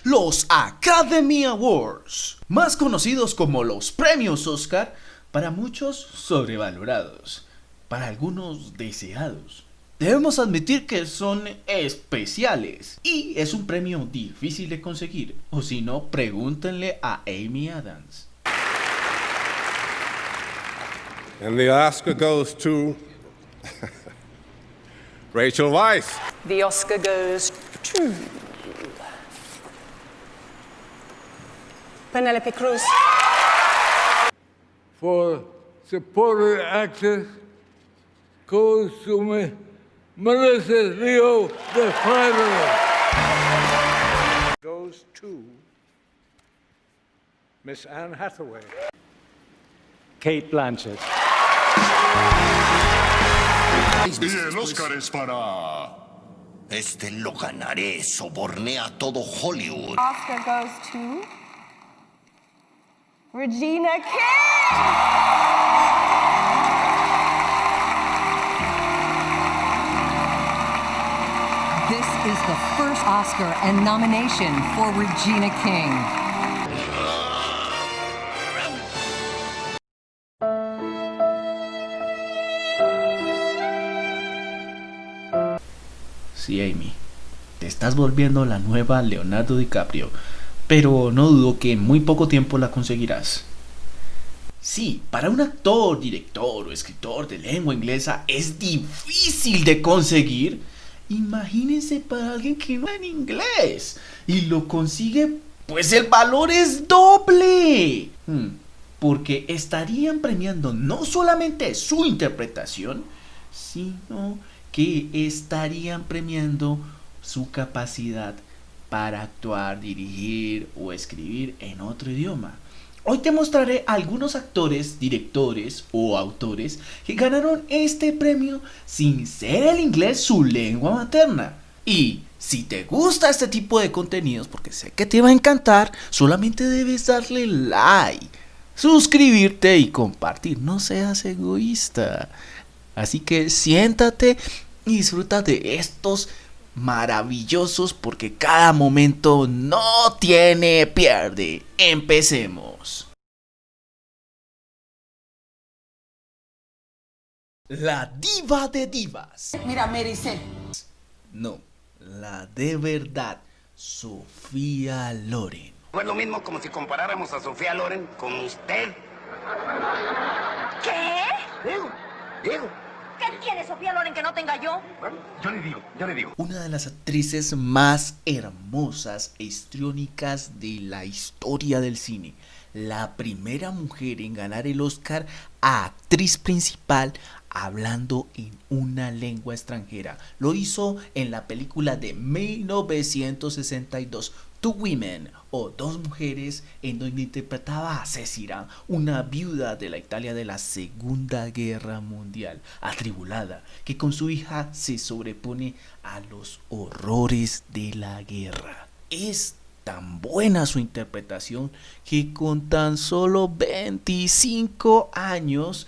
los Academy Awards, más conocidos como los premios Oscar, para muchos sobrevalorados, para algunos deseados. Debemos admitir que son especiales y es un premio difícil de conseguir, o si no, pregúntenle a Amy Adams. And the Oscar goes to Rachel Weisz. The Oscar goes to Penelope Cruz. For supporting actress goes to Melissa Leo DeFranco. Goes to Miss Anne Hathaway. Kate Blanchett. Y el Oscar es para... Este lo ganaré, soborné a todo Hollywood. Oscar goes to Regina King. This is the first Oscar and nomination for Regina King. Sí, Amy, te estás volviendo la nueva Leonardo DiCaprio, pero no dudo que en muy poco tiempo la conseguirás. Sí, para un actor, director o escritor de lengua inglesa es difícil de conseguir. Imagínense para alguien que no habla en inglés y lo consigue, pues el valor es doble. Porque estarían premiando no solamente su interpretación, sino que estarían premiando su capacidad para actuar, dirigir o escribir en otro idioma. Hoy te mostraré algunos actores, directores o autores que ganaron este premio sin ser el inglés su lengua materna. Y si te gusta este tipo de contenidos, porque sé que te va a encantar, solamente debes darle like, suscribirte y compartir. No seas egoísta. Así que siéntate y disfruta de estos maravillosos, porque cada momento no tiene pierde. Empecemos. La diva de divas. Mira, Maricel. No, la de verdad, Sofía Loren. No es lo mismo como si comparáramos a Sofía Loren con usted. ¿Qué? Diego. ¿Qué tiene Sofía Loren que no tenga yo? Bueno, yo le digo. Una de las actrices más hermosas e histriónicas de la historia del cine. La primera mujer en ganar el Oscar a actriz principal hablando en una lengua extranjera. Lo hizo en la película de 1962, Two Women, o Dos Mujeres, en donde interpretaba a Cecilia, una viuda de la Italia de la Segunda Guerra Mundial, atribulada, que con su hija se sobrepone a los horrores de la guerra. Es tan buena su interpretación que con tan solo 25 años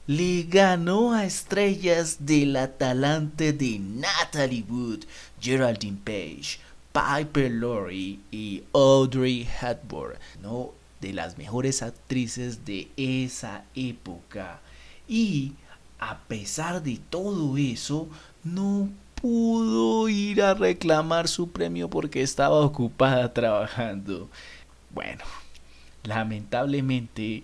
le ganó a estrellas del talante de Natalie Wood, Geraldine Page, Piper Laurie y Audrey Hepburn, ¿no? De las mejores actrices de esa época. Y a pesar de todo eso, no pudo ir a reclamar su premio porque estaba ocupada trabajando. Bueno, lamentablemente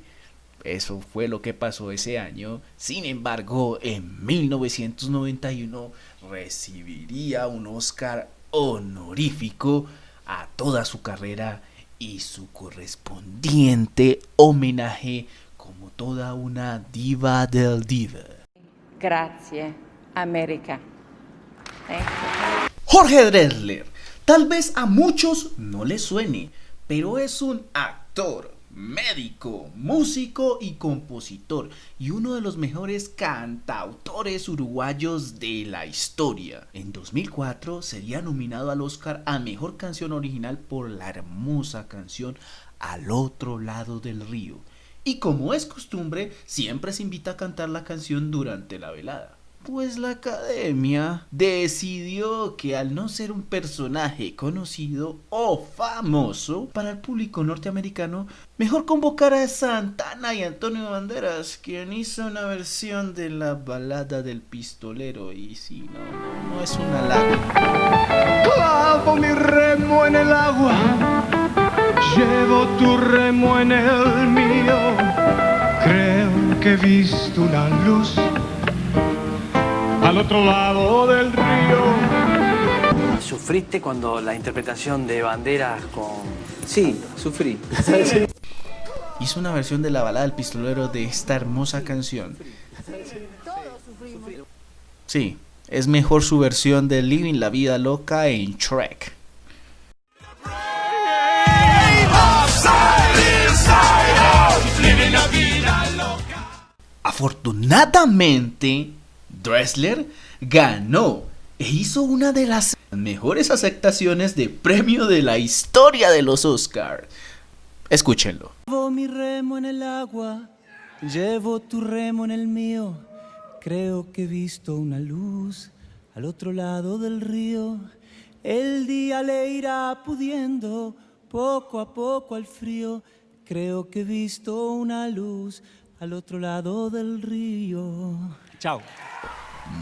eso fue lo que pasó ese año. Sin embargo, en 1991 recibiría un Oscar honorífico a toda su carrera y su correspondiente homenaje como toda una diva del diva. Grazie, America. Jorge Drexler, tal vez a muchos no les suene, pero es un actor, médico, músico y compositor, y uno de los mejores cantautores uruguayos de la historia. En 2004 sería nominado al Oscar a Mejor Canción Original por la hermosa canción Al Otro Lado del Río. Y como es costumbre, siempre se invita a cantar la canción durante la velada. Pues la academia decidió que al no ser un personaje conocido o famoso para el público norteamericano, mejor convocar a Santana y Antonio Banderas, quien hizo una versión de la balada del pistolero. Y sí, no es un halago. Clavo mi remo en el agua, llevo tu remo en el mío. Creo que he visto una luz al otro lado del río. ¿Sufriste cuando la interpretación de Banderas con...? Sí, sufrí. Hizo una versión de la balada del pistolero de esta hermosa canción. Sí, es mejor su versión de Living la Vida Loca en Shrek. Afortunadamente, Dressler ganó e hizo una de las mejores aceptaciones de premio de la historia de los Oscars. Escúchenlo. Llevo mi remo en el agua, llevo tu remo en el mío. Creo que he visto una luz al otro lado del río. El día le irá pudiendo poco a poco al frío. Creo que he visto una luz al otro lado del río. Chao.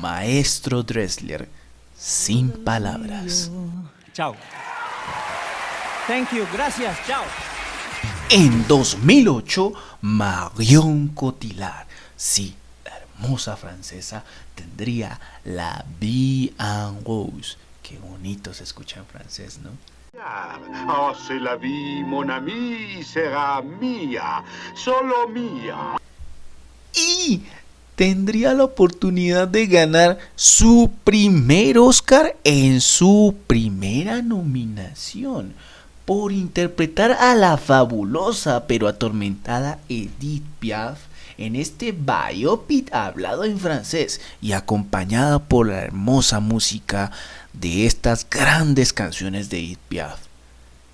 Maestro Dressler, sin palabras. Chao. Thank you, gracias, chao. En 2008, Marion Cotillard, sí, la hermosa francesa, tendría la Vie en Rose. Qué bonito se escucha en francés, ¿no? Oh, c'est la vie, mon ami, será mía, solo mía. Y tendría la oportunidad de ganar su primer Oscar en su primera nominación por interpretar a la fabulosa pero atormentada Edith Piaf en este biopic hablado en francés y acompañada por la hermosa música de estas grandes canciones de Edith Piaf.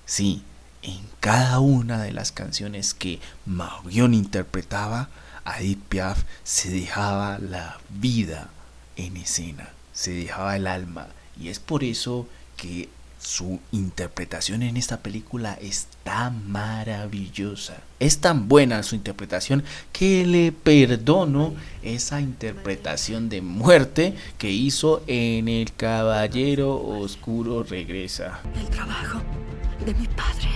Sí, en cada una de las canciones que Marion interpretaba, a Edith Piaf se dejaba la vida en escena, se dejaba el alma, y es por eso que su interpretación en esta película es tan maravillosa. Es tan buena su interpretación que le perdono esa interpretación de muerte que hizo en El Caballero Oscuro Regresa. El trabajo de mi padre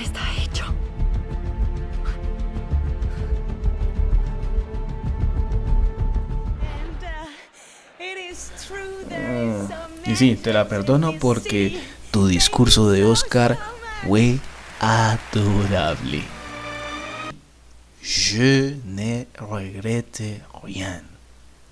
está hecho. Y sí, te la perdono porque tu discurso de Oscar fue adorable. Je ne regrette rien.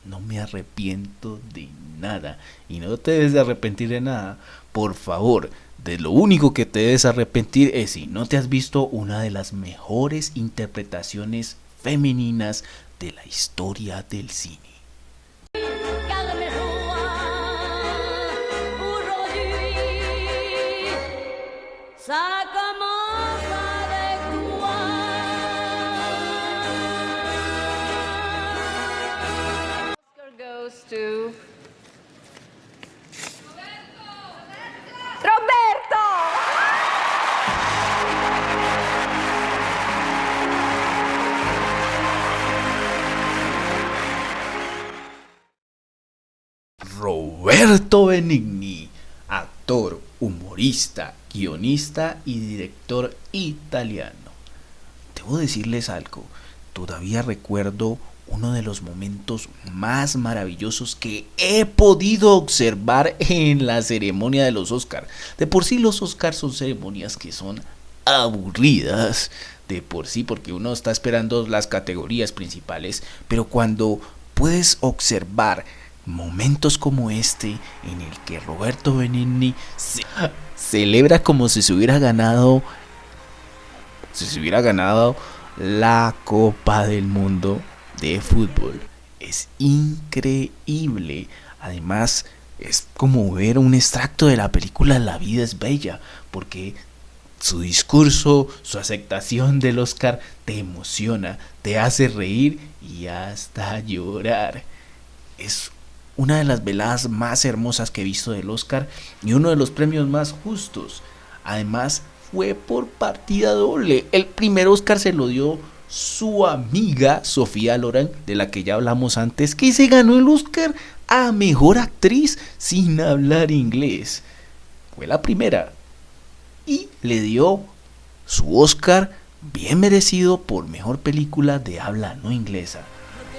No me arrepiento de nada. Y no te debes de arrepentir de nada. Por favor, de lo único que te debes arrepentir es si no te has visto una de las mejores interpretaciones femeninas de la historia del cine. Ça commence avec toi. Oscar goes to Roberto. Roberto Benigni, actor, humorista, guionista y director italiano. Debo decirles algo, todavía recuerdo uno de los momentos más maravillosos que he podido observar en la ceremonia de los Oscars. De por sí los Oscars son ceremonias que son aburridas, de por sí, porque uno está esperando las categorías principales, pero cuando puedes observar momentos como este en el que Roberto Benigni celebra como si se hubiera ganado la Copa del Mundo de fútbol, es increíble. Además es como ver un extracto de la película La vida es bella, porque su discurso, su aceptación del Oscar te emociona, te hace reír y hasta llorar. es una de las veladas más hermosas que he visto del Oscar y uno de los premios más justos. Además, fue por partida doble. El primer Oscar se lo dio su amiga Sofía Loren, de la que ya hablamos antes, que se ganó el Oscar a mejor actriz sin hablar inglés. Fue la primera. Y le dio su Oscar bien merecido por mejor película de habla no inglesa.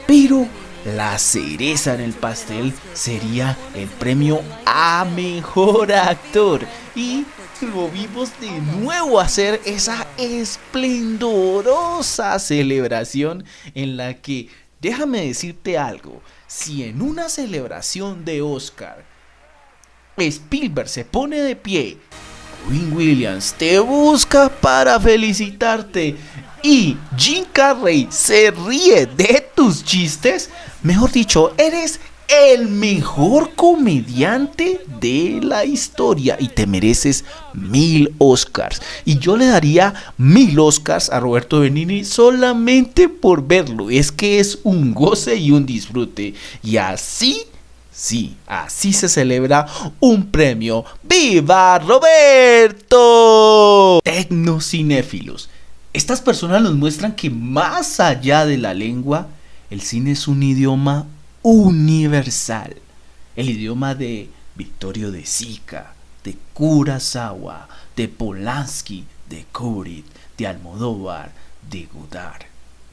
Pero la cereza en el pastel sería el premio a mejor actor. Y lo vimos de nuevo hacer esa esplendorosa celebración en la que, déjame decirte algo, si en una celebración de Oscar Spielberg se pone de pie, Robin Williams te busca para felicitarte y Jim Carrey se ríe de tus chistes, mejor dicho, eres el mejor comediante de la historia y te mereces 1000 Oscars. Y yo le daría 1000 Oscars a Roberto Benigni solamente por verlo. Es que es un goce y un disfrute. Y así, sí, así se celebra un premio. ¡Viva Roberto! Tecnocinéfilos. Estas personas nos muestran que más allá de la lengua, el cine es un idioma universal. El idioma de Vittorio De Sica, de Kurosawa, de Polanski, de Kubrick, de Almodóvar, de Godard.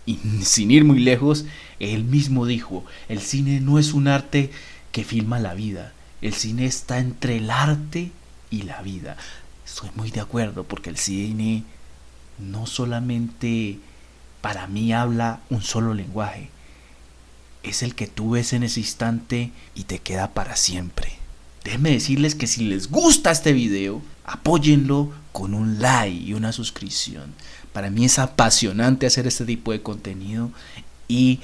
Y sin ir muy lejos, él mismo dijo, el cine no es un arte que filma la vida, el cine está entre el arte y la vida. Estoy muy de acuerdo porque el cine no solamente para mí habla un solo lenguaje, es el que tú ves en ese instante y te queda para siempre. Déjenme decirles que si les gusta este video, apóyenlo con un like y una suscripción. Para mí es apasionante hacer este tipo de contenido y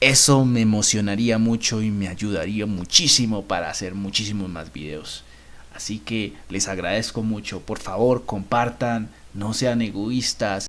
eso me emocionaría mucho y me ayudaría muchísimo para hacer muchísimos más videos. Así que les agradezco mucho. Por favor, compartan, no sean egoístas.